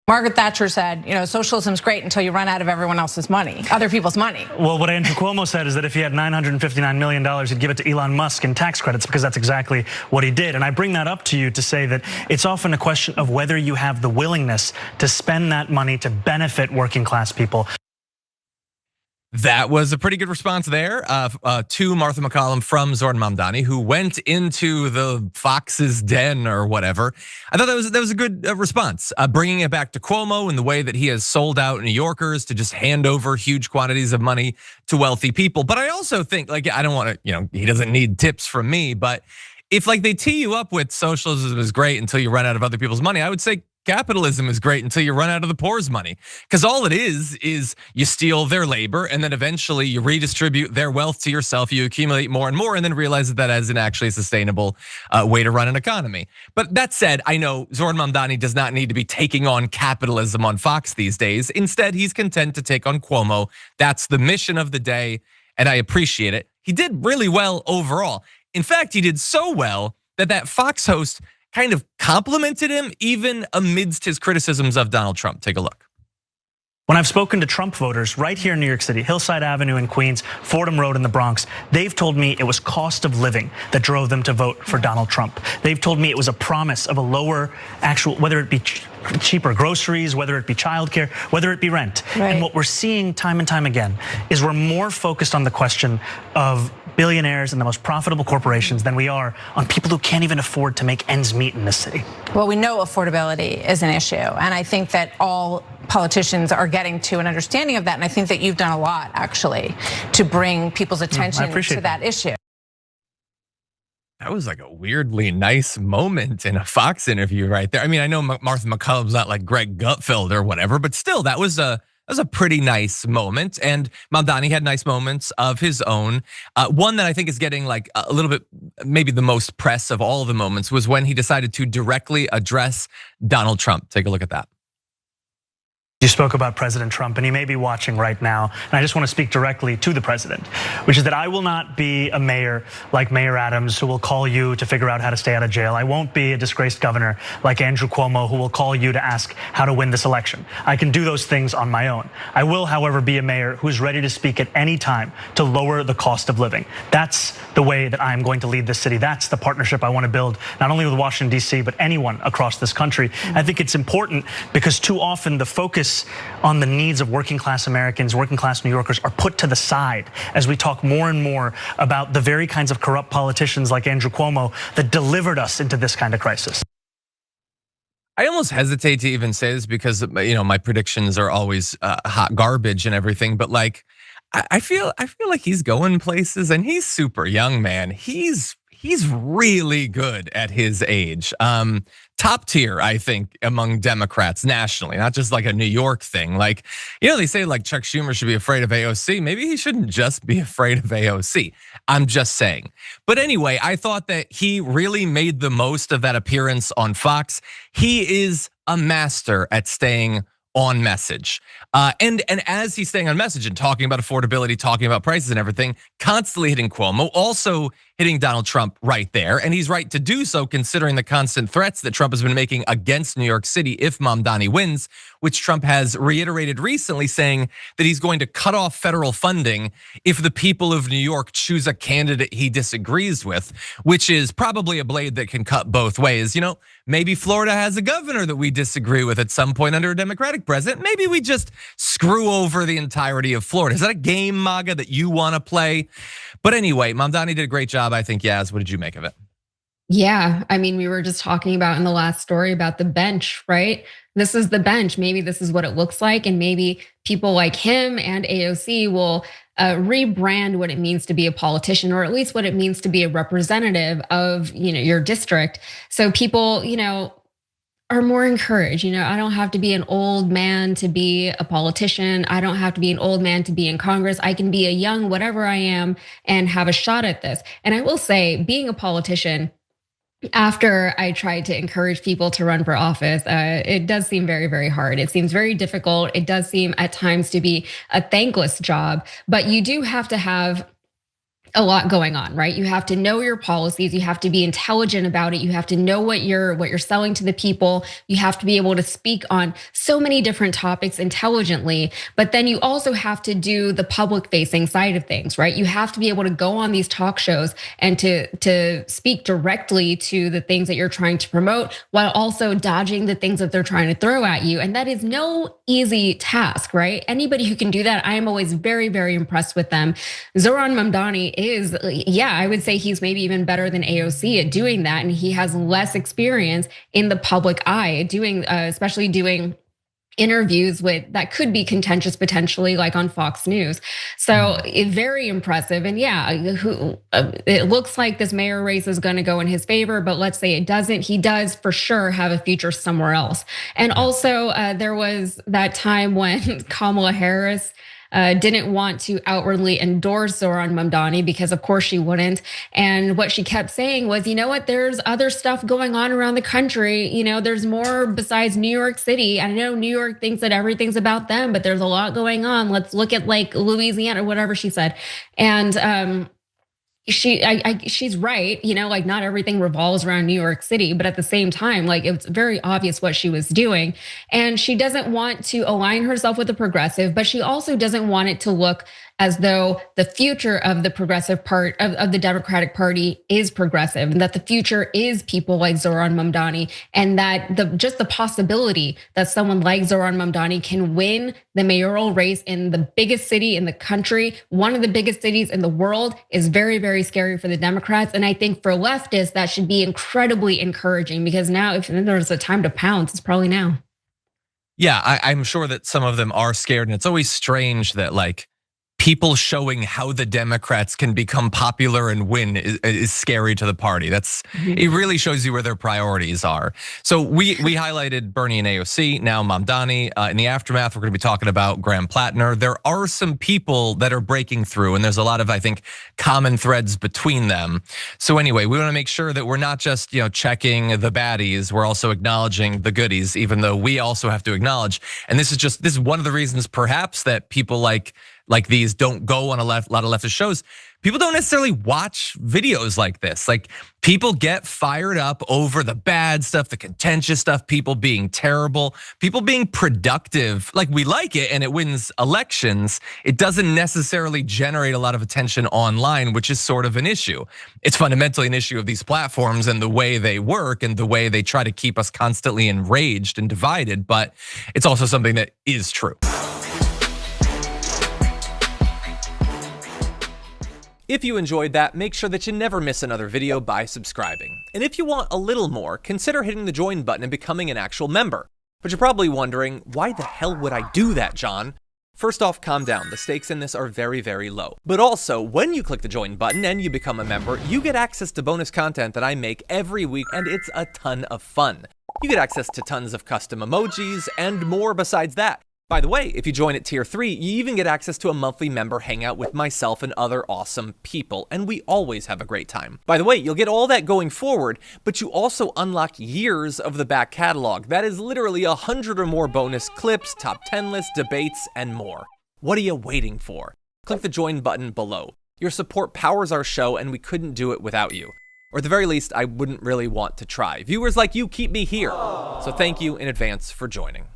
Margaret Thatcher said, socialism's great until you run out of everyone else's money, other people's money. Well, what Andrew Cuomo said is that if he had $959 million, he'd give it to Elon Musk in tax credits, because that's exactly what he did. And I bring that up to you to say that it's often a question of whether you have the willingness to spend that money to benefit working class people. That was a pretty good response there to Martha McCallum from Zohran Mamdani, who went into the Fox's den or whatever. I thought that was a good response, bringing it back to Cuomo and the way that he has sold out New Yorkers to just hand over huge quantities of money to wealthy people. But I also think, like, I don't want to, he doesn't need tips from me, but if like they tee you up with socialism is great until you run out of other people's money, I would say capitalism is great until you run out of the poor's money. Because all it is you steal their labor and then eventually you redistribute their wealth to yourself. You accumulate more and more and then realize that isn't actually a sustainable way to run an economy. But that said, I know Zohran Mamdani does not need to be taking on capitalism on Fox these days. Instead, he's content to take on Cuomo. That's the mission of the day, and I appreciate it. He did really well overall. In fact, he did so well that Fox host kind of complimented him even amidst his criticisms of Donald Trump. Take a look. When I've spoken to Trump voters right here in New York City, Hillside Avenue in Queens, Fordham Road in the Bronx, they've told me it was cost of living that drove them to vote for Donald Trump. They've told me it was a promise of a lower actual, whether it be cheaper groceries, whether it be childcare, whether it be rent. Right. And what we're seeing time and time again is we're more focused on the question of billionaires and the most profitable corporations than we are on people who can't even afford to make ends meet in this city. Well, we know affordability is an issue, and I think that all politicians are getting to an understanding of that, and I think that you've done a lot, actually, to bring people's attention to that issue. That was like a weirdly nice moment in a Fox interview right there. I mean, I know Martha McCallum's not like Greg Gutfeld or whatever, but still, that was a pretty nice moment. And Mamdani had nice moments of his own. One that I think is getting like a little bit, maybe the most press of all of the moments, was when he decided to directly address Donald Trump. Take a look at that. You spoke about President Trump, and he may be watching right now. And I just want to speak directly to the president, which is that I will not be a mayor like Mayor Adams, who will call you to figure out how to stay out of jail. I won't be a disgraced governor like Andrew Cuomo, who will call you to ask how to win this election. I can do those things on my own. I will, however, be a mayor who's ready to speak at any time to lower the cost of living. That's the way that I'm going to lead this city. That's the partnership I want to build, not only with Washington, D.C., but anyone across this country. I think it's important because too often the focus on the needs of working class Americans, working class New Yorkers are put to the side as we talk more and more about the very kinds of corrupt politicians like Andrew Cuomo that delivered us into this kind of crisis. I almost hesitate to even say this because my predictions are always hot garbage and everything, but like I feel like he's going places, and he's super young, man. He's really good at his age. Top tier, I think, among Democrats nationally, not just like a New York thing. Like, they say like Chuck Schumer should be afraid of AOC. Maybe he shouldn't just be afraid of AOC. I'm just saying. But anyway, I thought that he really made the most of that appearance on Fox. He is a master at staying on message. And as he's staying on message and talking about affordability, talking about prices and everything, constantly hitting Cuomo, also hitting Donald Trump right there. And he's right to do so considering the constant threats that Trump has been making against New York City if Mamdani wins, which Trump has reiterated recently, saying that he's going to cut off federal funding if the people of New York choose a candidate he disagrees with, which is probably a blade that can cut both ways. Maybe Florida has a governor that we disagree with at some point under a Democratic president. Maybe we just screw over the entirety of Florida. Is that a game, MAGA, that you want to play? But anyway, Mamdani did a great job, I think. Yaz, what did you make of it? Yeah, I mean, we were just talking about in the last story about the bench, right? This is the bench. Maybe this is what it looks like. And maybe people like him and AOC will rebrand what it means to be a politician, or at least what it means to be a representative of, your district. So people, are more encouraged. I don't have to be an old man to be a politician. I don't have to be an old man to be in Congress. I can be a young whatever I am and have a shot at this. And I will say, being a politician, after I tried to encourage people to run for office, it does seem very, very hard. It seems very difficult. It does seem at times to be a thankless job, but you do have to have a lot going on, right? You have to know your policies, you have to be intelligent about it, you have to know what you're selling to the people, you have to be able to speak on so many different topics intelligently, but then you also have to do the public facing side of things, right? You have to be able to go on these talk shows and to speak directly to the things that you're trying to promote while also dodging the things that they're trying to throw at you. And that is no easy task, right? Anybody who can do that, I am always very, very impressed with them. Zohran Mamdani is, yeah, I would say he's maybe even better than AOC at doing that. And he has less experience in the public eye doing, especially doing interviews with that could be contentious potentially, like on Fox News. So very impressive. And yeah, it looks like this mayor race is going to go in his favor, but let's say it doesn't. He does for sure have a future somewhere else. And also there was that time when Kamala Harris didn't want to outwardly endorse Zohran Mamdani because of course she wouldn't. And what she kept saying was, you know what, there's other stuff going on around the country. You know, there's more besides New York City. I know New York thinks that everything's about them, but there's a lot going on. Let's look at like Louisiana or whatever she said. And she's right, you know, like not everything revolves around New York City, but at the same time, like it's very obvious what she was doing. And she doesn't want to align herself with the progressive, but she also doesn't want it to look as though the future of the progressive part of the Democratic Party is progressive, and that the future is people like Zohran Mamdani, and that just the possibility that someone like Zohran Mamdani can win the mayoral race in the biggest city in the country, one of the biggest cities in the world, is very, very scary for the Democrats. And I think for leftists, that should be incredibly encouraging, because now if there's a time to pounce, it's probably now. Yeah, I'm sure that some of them are scared, and it's always strange that like people showing how the Democrats can become popular and win is scary to the party. It really shows you where their priorities are. So we highlighted Bernie and AOC, now Mamdani. In the aftermath, we're gonna be talking about Graham Plattner. There are some people that are breaking through, and there's a lot of, I think, common threads between them. So anyway, we wanna make sure that we're not just checking the baddies, we're also acknowledging the goodies, even though we also have to acknowledge, and this is one of the reasons perhaps that people like these don't go on a lot of leftist shows. People don't necessarily watch videos like this. Like people get fired up over the bad stuff, the contentious stuff, people being terrible, people being productive. Like we like it and it wins elections. It doesn't necessarily generate a lot of attention online, which is sort of an issue. It's fundamentally an issue of these platforms and the way they work and the way they try to keep us constantly enraged and divided, but it's also something that is true. If you enjoyed that, make sure that you never miss another video by subscribing. And if you want a little more, consider hitting the join button and becoming an actual member. But you're probably wondering, why the hell would I do that, John? First off, calm down. The stakes in this are very, very low. But also, when you click the join button and you become a member, you get access to bonus content that I make every week, and it's a ton of fun. You get access to tons of custom emojis and more besides that. By the way, if you join at tier 3, you even get access to a monthly member hangout with myself and other awesome people, and we always have a great time. By the way, you'll get all that going forward, but you also unlock years of the back catalog. That is literally 100 or more bonus clips, top 10 lists, debates, and more. What are you waiting for? Click the join button below. Your support powers our show, and we couldn't do it without you. Or at the very least, I wouldn't really want to try. Viewers like you keep me here. So thank you in advance for joining.